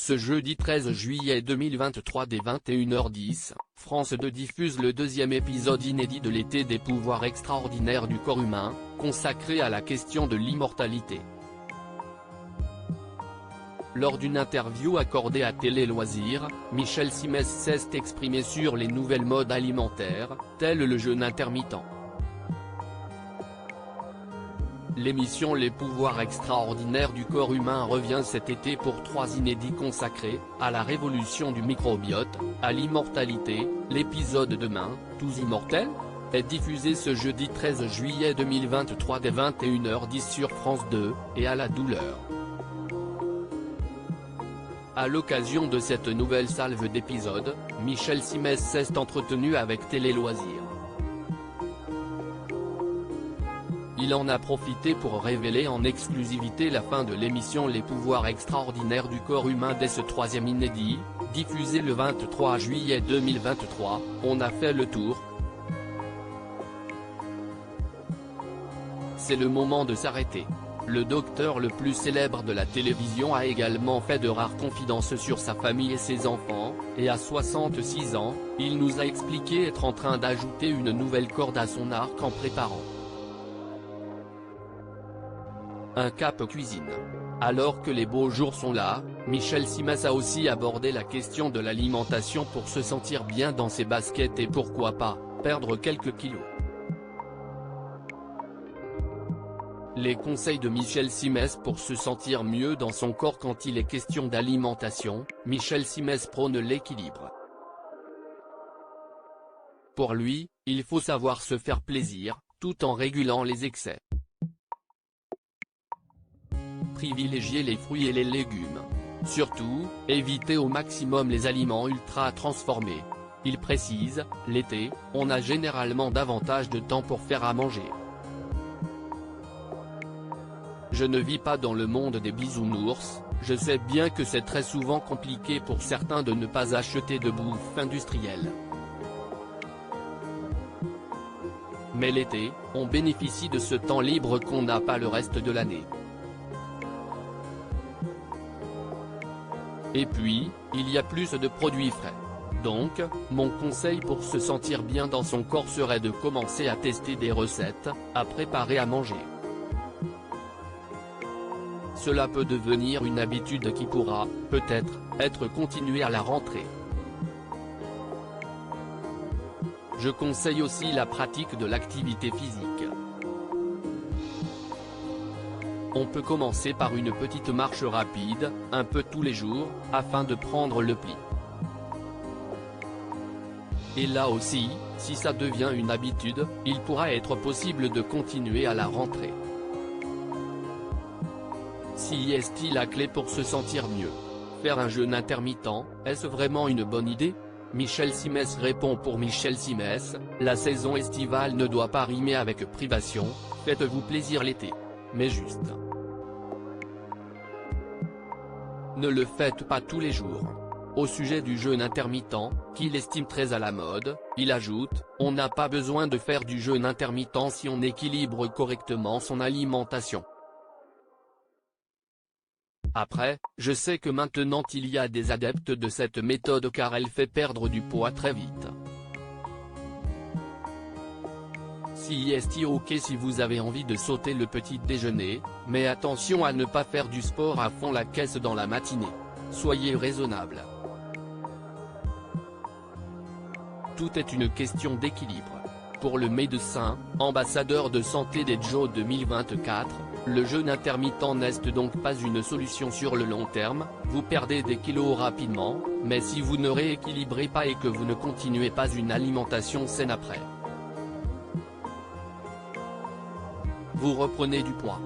Ce jeudi 13 juillet 2023 dès 21h10, France 2 diffuse le deuxième épisode inédit de l'été des pouvoirs extraordinaires du corps humain, consacré à la question de l'immortalité. Lors d'une interview accordée à Télé Loisirs, Michel Simès s'est exprimé sur les nouvelles modes alimentaires, telles le jeûne intermittent. L'émission Les pouvoirs extraordinaires du corps humain revient cet été pour 3 inédits consacrés, à la révolution du microbiote, à l'immortalité. L'épisode Demain, tous immortels ? Est diffusé ce jeudi 13 juillet 2023 dès 21h10 sur France 2, et à la douleur. À l'occasion de cette nouvelle salve d'épisodes, Michel Simès s'est entretenu avec Télé Loisirs. Il en a profité pour révéler en exclusivité la fin de l'émission Les pouvoirs extraordinaires du corps humain dès ce troisième inédit, diffusé le 23 juillet 2023, on a fait le tour. C'est le moment de s'arrêter. Le docteur le plus célèbre de la télévision a également fait de rares confidences sur sa famille et ses enfants, et à 66 ans, il nous a expliqué être en train d'ajouter une nouvelle corde à son arc en préparant un cap cuisine. Alors que les beaux jours sont là, Michel Simès a aussi abordé la question de l'alimentation pour se sentir bien dans ses baskets et pourquoi pas, perdre quelques kilos. Les conseils de Michel Simès pour se sentir mieux dans son corps quand il est question d'alimentation. Michel Simès prône l'équilibre. Pour lui, il faut savoir se faire plaisir, tout en régulant les excès. Privilégier les fruits et les légumes. Surtout, éviter au maximum les aliments ultra transformés. Il précise, l'été, on a généralement davantage de temps pour faire à manger. Je ne vis pas dans le monde des bisounours, je sais bien que c'est très souvent compliqué pour certains de ne pas acheter de bouffe industrielle. Mais l'été, on bénéficie de ce temps libre qu'on n'a pas le reste de l'année. Et puis, il y a plus de produits frais. Donc, mon conseil pour se sentir bien dans son corps serait de commencer à tester des recettes, à préparer à manger. Cela peut devenir une habitude qui pourra, peut-être, être continuée à la rentrée. Je conseille aussi la pratique de l'activité physique. On peut commencer par une petite marche rapide, un peu tous les jours, afin de prendre le pli. Et là aussi, si ça devient une habitude, il pourra être possible de continuer à la rentrée. Si est-il la clé pour se sentir mieux? Faire un jeûne intermittent, est-ce vraiment une bonne idée? Michel Simès répond. Pour Michel Simès, la saison estivale ne doit pas rimer avec privation, faites-vous plaisir l'été. Mais juste. Ne le faites pas tous les jours. Au sujet du jeûne intermittent, qu'il estime très à la mode, il ajoute, on n'a pas besoin de faire du jeûne intermittent si on équilibre correctement son alimentation. Après, je sais que maintenant il y a des adeptes de cette méthode car elle fait perdre du poids très vite. Si est ok si vous avez envie de sauter le petit déjeuner, mais attention à ne pas faire du sport à fond la caisse dans la matinée. Soyez raisonnable. Tout est une question d'équilibre. Pour le médecin, ambassadeur de santé des JO 2024, le jeûne intermittent n'est donc pas une solution sur le long terme, vous perdez des kilos rapidement, mais si vous ne rééquilibrez pas et que vous ne continuez pas une alimentation saine après, vous reprenez du poids.